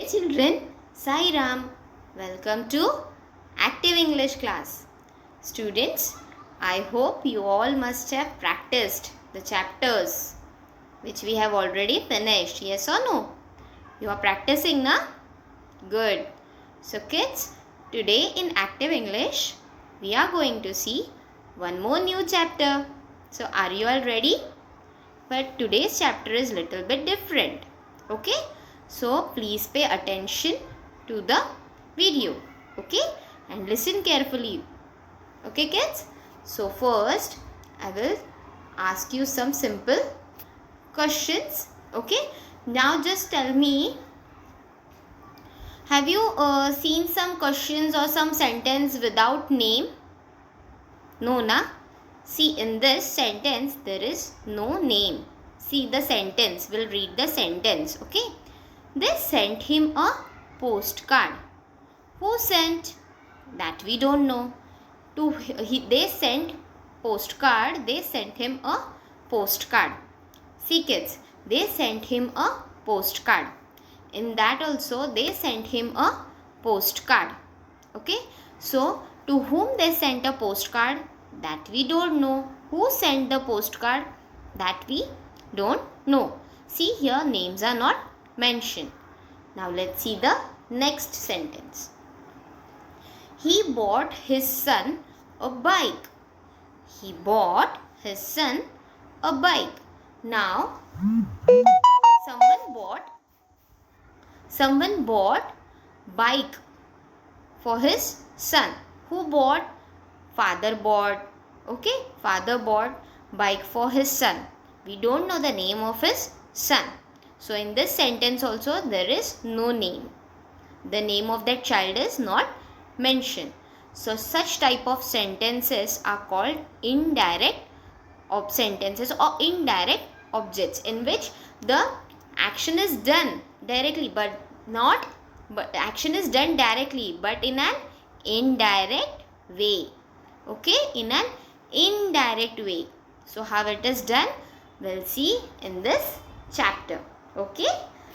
Children, Sai Ram. Welcome to Active English class. Students, I hope you all must have practiced the chapters which we have already finished. Yes or no? You are practicing, na? Good. So kids, today in Active English, we are going to see one more new chapter. So are you all ready? But today's chapter is little bit different. Okay? So please pay attention to the video. Okay? And listen carefully. Okay kids? So first I will ask you some simple questions. Okay? Now just tell me, have you seen some questions or some sentence without name? No, na? See, in this sentence there is no name. See the sentence. We'll read the sentence. Okay? They sent him a postcard. Who sent? That we don't know. They sent postcard. They sent him a postcard. See kids, they sent him a postcard. In that also they sent him a postcard. Okay. So to whom they sent a postcard? That we don't know. Who sent the postcard? That we don't know. See, here names are not mentioned. Now let's see the next sentence. He bought his son a bike. He bought his son a bike. Now someone bought bike for his son. Who bought? Father bought. Okay, father bought bike for his son. We don't know the name of his son. So in this sentence also there is no name. The name of that child is not mentioned. So such type of sentences are called indirect sentences or indirect objects, in which the action is done directly but action is done directly but in an indirect way. Okay, in an indirect way. So how it is done, we'll see in this chapter. Okay,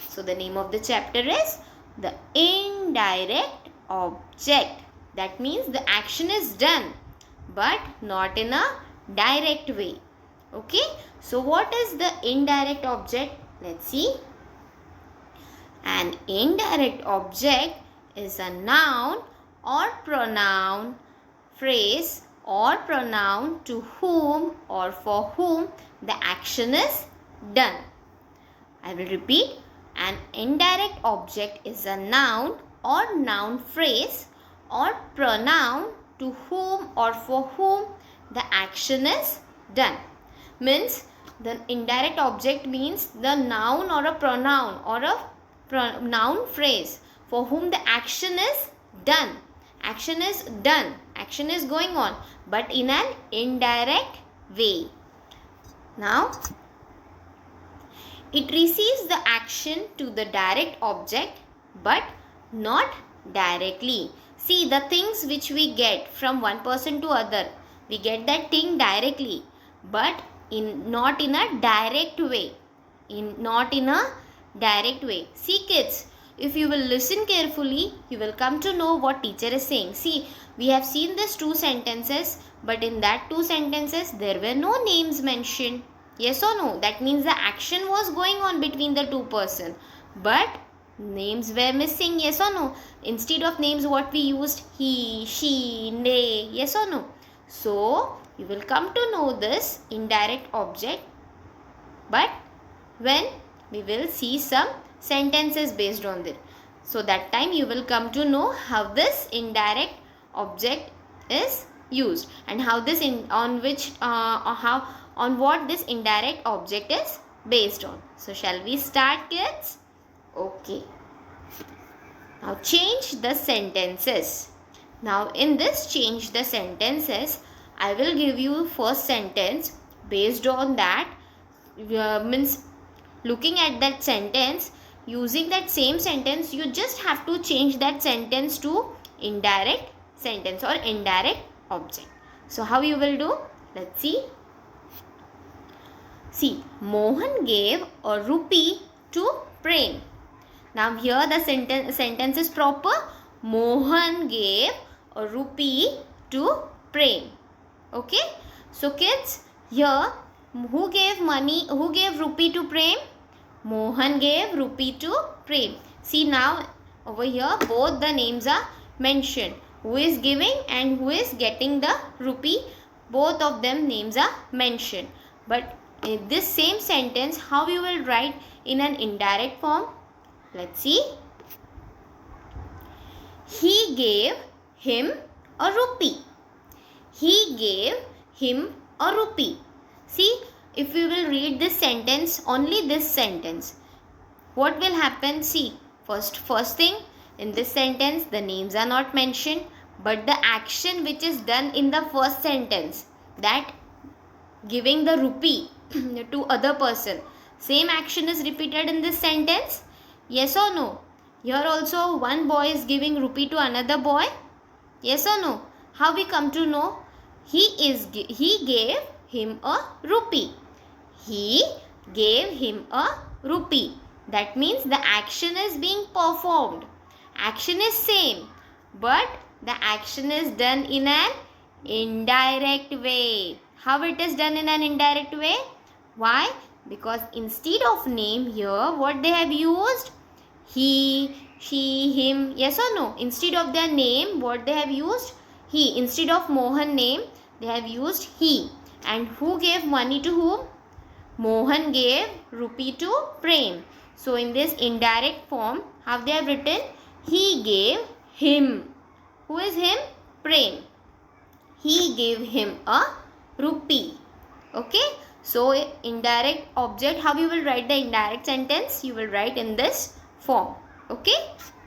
so the name of the chapter is the indirect object. That means the action is done but not in a direct way. Okay, so what is the indirect object? Let's see. An indirect object is a noun or pronoun, phrase or pronoun to whom or for whom the action is done. I will repeat. An indirect object is a noun or noun phrase or pronoun to whom or for whom the action is done. Means the indirect object means the noun or a pronoun or a noun phrase for whom the action is done. Action is done. Action is going on but in an indirect way. Now, it receives the action to the direct object but not directly. See, the things which we get from one person to other, we get that thing directly but not in a direct way. Not in a direct way. See kids, if you will listen carefully, you will come to know what teacher is saying. See, we have seen these two sentences but in that two sentences there were no names mentioned. Yes or no? That means the action was going on between the two persons but names were missing. Yes or no? Instead of names, what we used? He, she, they. Yes or no? So you will come to know this indirect object but when we will see some sentences based on this. So that time you will come to know how this indirect object is used and how this on what this indirect object is based on. So shall we start kids? Okay. Now change the sentences. Now in this change the sentences, I will give you first sentence. Based on that, means looking at that sentence, using that same sentence, you just have to change that sentence to indirect sentence or indirect object. So how you will do? Let's see. See, Mohan gave a rupee to Prem. Now here the sentence is proper. Mohan gave a rupee to Prem. Okay. So kids, here who gave rupee to Prem? Mohan gave rupee to Prem. See now over here both the names are mentioned. Who is giving and who is getting the rupee? Both of them names are mentioned. But in this same sentence, how you will write in an indirect form? Let's see. He gave him a rupee. He gave him a rupee. See, if we will read this sentence, only this sentence, what will happen? See, first thing, in this sentence, the names are not mentioned, but the action which is done in the first sentence, that giving the rupee to other person, same action is repeated in this sentence. Yes or no? Here also one boy is giving rupee to another boy. Yes or no? How we come to know? He gave him a rupee. He gave him a rupee. That means the action is being performed. Action is same, but the action is done in an indirect way. How it is done in an indirect way? Why? Because instead of name here, what they have used? He, she, him. Yes or no? Instead of their name, what they have used? He. Instead of Mohan name, they have used he. And who gave money to whom? Mohan gave rupee to Prem. So in this indirect form, how they have written? He gave him. Who is him? Prem. He gave him a rupee. Okay. So indirect object, how you will write the indirect sentence? You will write in this form. Okay.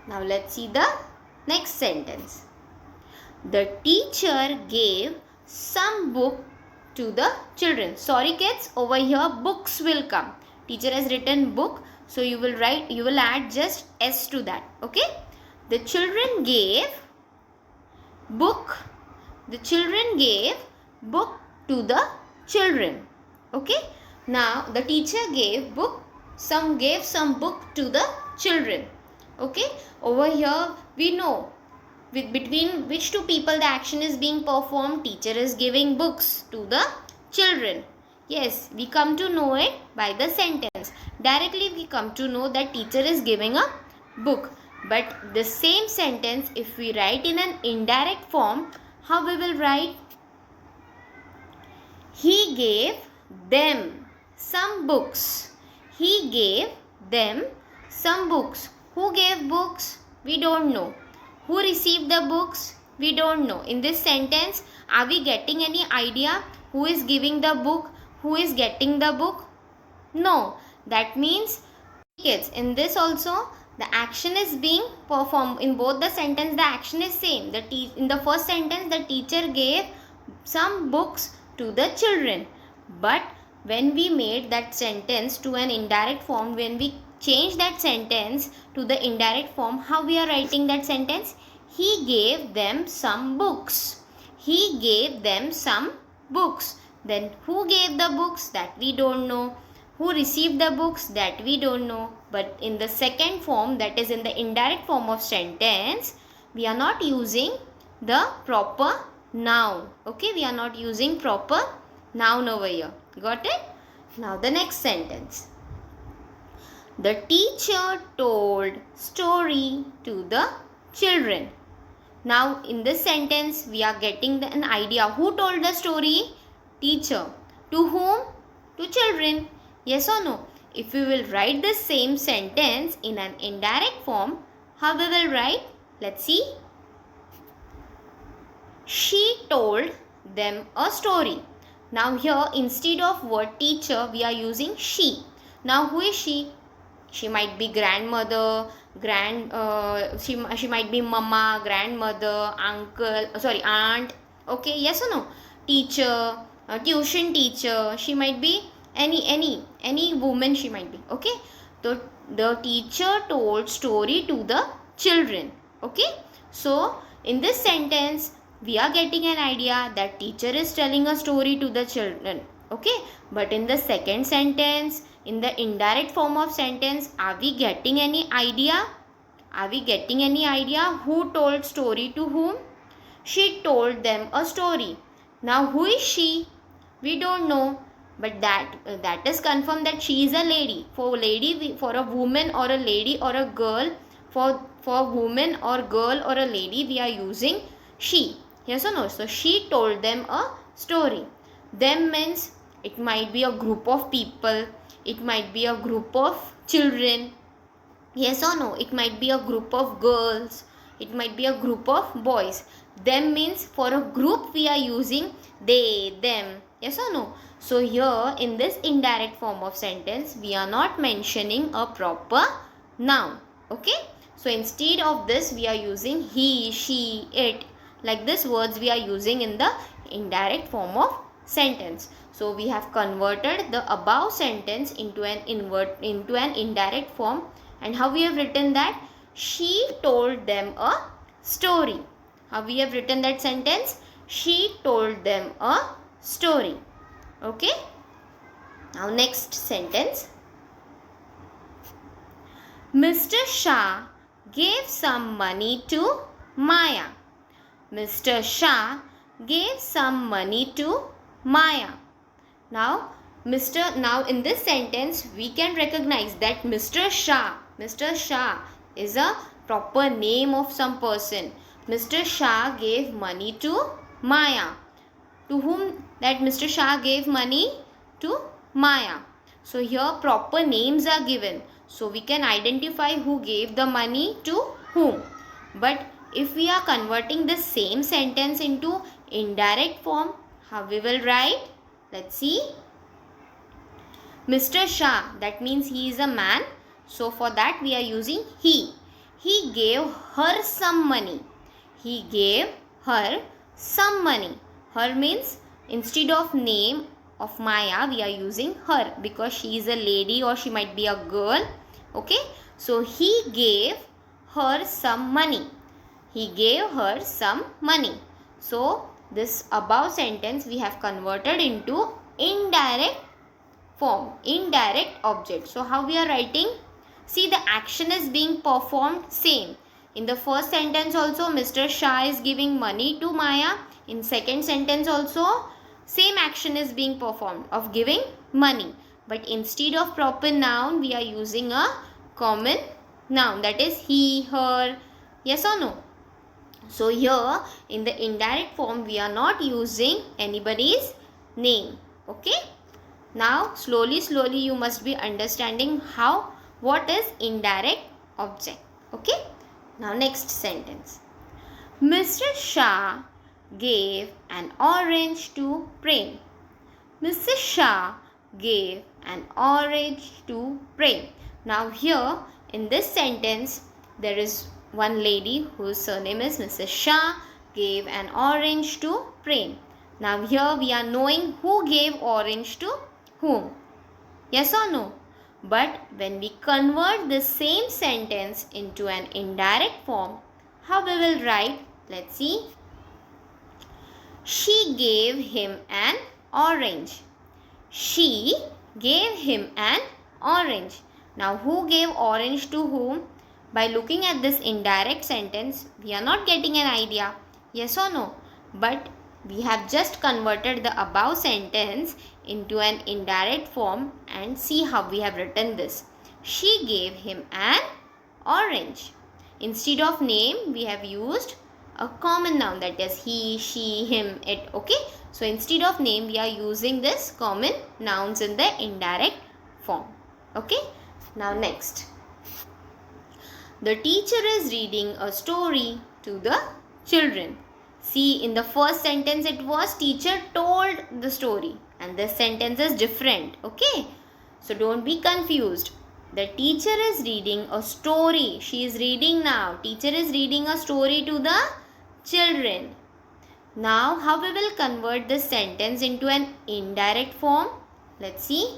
Now let's see the next sentence. The teacher gave some book to the children. Sorry kids, over here books will come. Teacher has written book, so you will add just s to that. Okay. The children gave book. The children gave book to the children. Okay. Now the teacher gave some book to the children. Okay. Over here we know between which two people the action is being performed. Teacher is giving books to the children. Yes, we come to know it by the sentence. Directly we come to know that teacher is giving a book. But the same sentence, if we write in an indirect form, how we will write? He gave them some books. He gave them some books. Who gave books? We don't know. Who received the books? We don't know. In this sentence, are we getting any idea who is giving the book? Who is getting the book? No. That means, kids, in this also, the action is being performed. In both the sentence, the action is same. In the first sentence, the teacher gave some books to the children. But when we made that sentence to an indirect form, when we change that sentence to the indirect form, how we are writing that sentence? He gave them some books. He gave them some books. Then who gave the books? That we don't know. Who received the books? That we don't know. But in the second form, that is in the indirect form of sentence, we are not using the proper noun. Okay, we are not using proper noun over here. Got it? Now the next sentence. The teacher told story to the children. Now in this sentence, we are getting an idea. Who told the story? Teacher. To whom? To children. Yes or no? If we will write the same sentence in an indirect form, how we will write? Let's see. She told them a story. Now here, instead of word teacher, we are using she. Now who is she? She might be grandmother, she might be mama, grandmother, aunt. Okay, yes or no? Teacher, tuition teacher. She might be any woman she might be. Okay. So the teacher told story to the children. Okay. So in this sentence, we are getting an idea that teacher is telling a story to the children. Okay. But in the second sentence, in the indirect form of sentence, are we getting any idea? Are we getting any idea who told story to whom? She told them a story. Now who is she? We don't know, but that is confirmed that she is a lady. For lady, for a woman or a lady or a girl, for woman or girl or a lady, we are using she. Yes or no? So she told them a story. Them means it might be a group of people. It might be a group of children. Yes or no? It might be a group of girls. It might be a group of boys. Them means for a group we are using they, them. Yes or no? So here in this indirect form of sentence, we are not mentioning a proper noun. Okay? So instead of this, we are using he, she, it. Like this words we are using in the indirect form of sentence. So we have converted the above sentence into an indirect form. And how we have written that? She told them a story. How we have written that sentence? She told them a story. Okay. Now next sentence. Mr. Shah gave some money to Maya. Mr. Shah gave some money to Maya. Now in this sentence we can recognize that Mr. Shah is a proper name of some person. Mr. Shah gave money to Maya. To whom that Mr. Shah gave money? To Maya. So here proper names are given. So we can identify who gave the money to whom. But if we are converting the same sentence into indirect form, how we will write? Let's see. Mr. Shah, that means he is a man. So for that we are using he. He gave her some money. He gave her some money. Her means instead of name of Maya, we are using her because she is a lady or she might be a girl. Okay. So he gave her some money. He gave her some money. So this above sentence we have converted into indirect form, indirect object. So how we are writing? See, the action is being performed same. In the first sentence also Mr. Shah is giving money to Maya. In second sentence also same action is being performed of giving money. But instead of proper noun we are using a common noun, that is he, her. Yes or no? So here in the indirect form we are not using anybody's name. Okay. Now slowly you must be understanding what is indirect object. Okay. Now next sentence. Mr. Shah gave an orange to Prem. Mr. Shah gave an orange to Prem. Now here in this sentence there is one lady whose surname is Mrs. Shah gave an orange to Prem. Now here we are knowing who gave orange to whom. Yes or no? But when we convert the same sentence into an indirect form, how we will write? Let's see. She gave him an orange. She gave him an orange. Now who gave orange to whom? By looking at this indirect sentence, we are not getting an idea. Yes or no? But we have just converted the above sentence into an indirect form and see how we have written this. She gave him an orange. Instead of name, we have used a common noun, that is he, she, him, it. Okay. So instead of name, we are using this common nouns in the indirect form. Okay. Now next. The teacher is reading a story to the children. See, in the first sentence it was teacher told the story and this sentence is different. Okay. So don't be confused. The teacher is reading a story. She is reading now. Teacher is reading a story to the children. Now how we will convert this sentence into an indirect form? Let's see.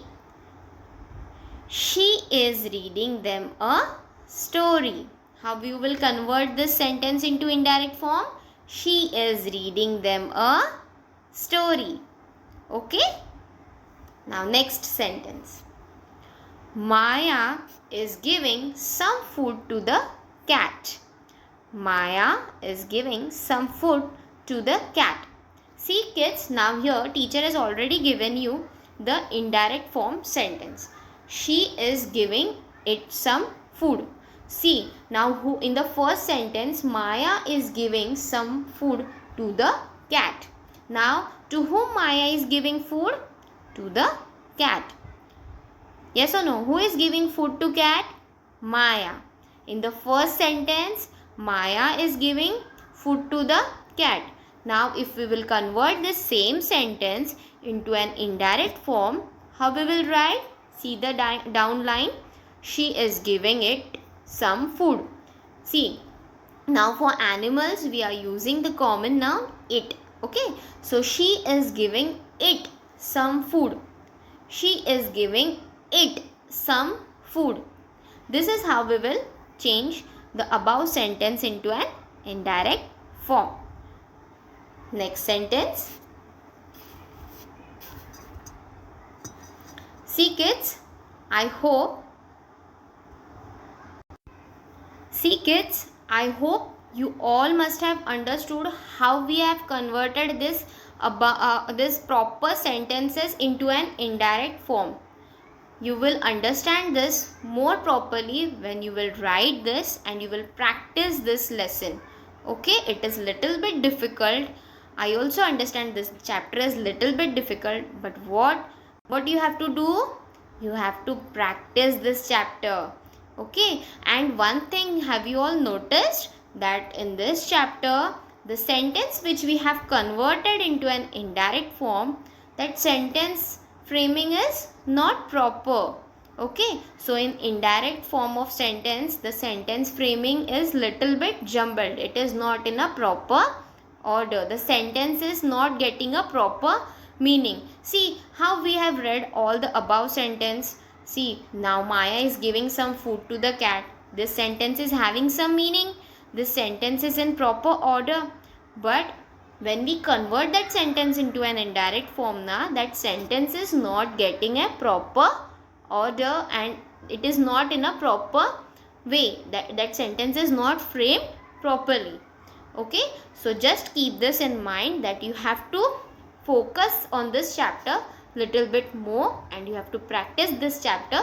She is reading them a story. How we will convert this sentence into indirect form? She is reading them a story. Okay. Now next sentence. Maya is giving some food to the cat. Maya is giving some food to the cat. See kids, now here teacher has already given you the indirect form sentence. She is giving it some food. See, now who in the first sentence Maya is giving some food to the cat. Now to whom Maya is giving food? To the cat. Yes or no? Who is giving food to cat? Maya. In the first sentence, Maya is giving food to the cat. Now, if we will convert this same sentence into an indirect form, how we will write? See the down line. She is giving it some food. See, now for animals, we are using the common noun it. Okay. So, she is giving it some food. She is giving it some food. This is how we will change the above sentence into an indirect form. Next sentence. See kids, I hope you all must have understood how we have converted this proper sentences into an indirect form. You will understand this more properly when you will write this and you will practice this lesson. Okay, it is little bit difficult. I also understand this chapter is little bit difficult, but what you have to do? You have to practice this chapter. Okay, and one thing, have you all noticed that in this chapter, the sentence which we have converted into an indirect form, that sentence framing is not proper. Okay, so in indirect form of sentence, the sentence framing is little bit jumbled. It is not in a proper order. The sentence is not getting a proper meaning. See how we have read all the above sentence. See, now Maya is giving some food to the cat. This sentence is having some meaning. This sentence is in proper order. But when we convert that sentence into an indirect form, that sentence is not getting a proper order and it is not in a proper way. That sentence is not framed properly. Okay, so just keep this in mind that you have to focus on this chapter little bit more and you have to practice this chapter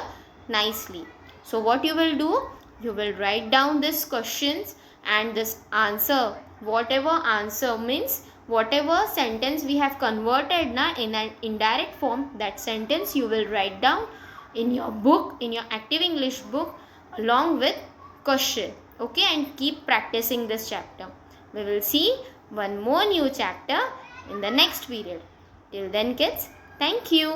nicely. So what you will do? You will write down these questions and this answer. Whatever answer means whatever sentence we have converted in an indirect form, that sentence you will write down in your book, in your active English book along with question. Okay, and keep practicing this chapter. We will see one more new chapter in the next period. Till then kids, thank you.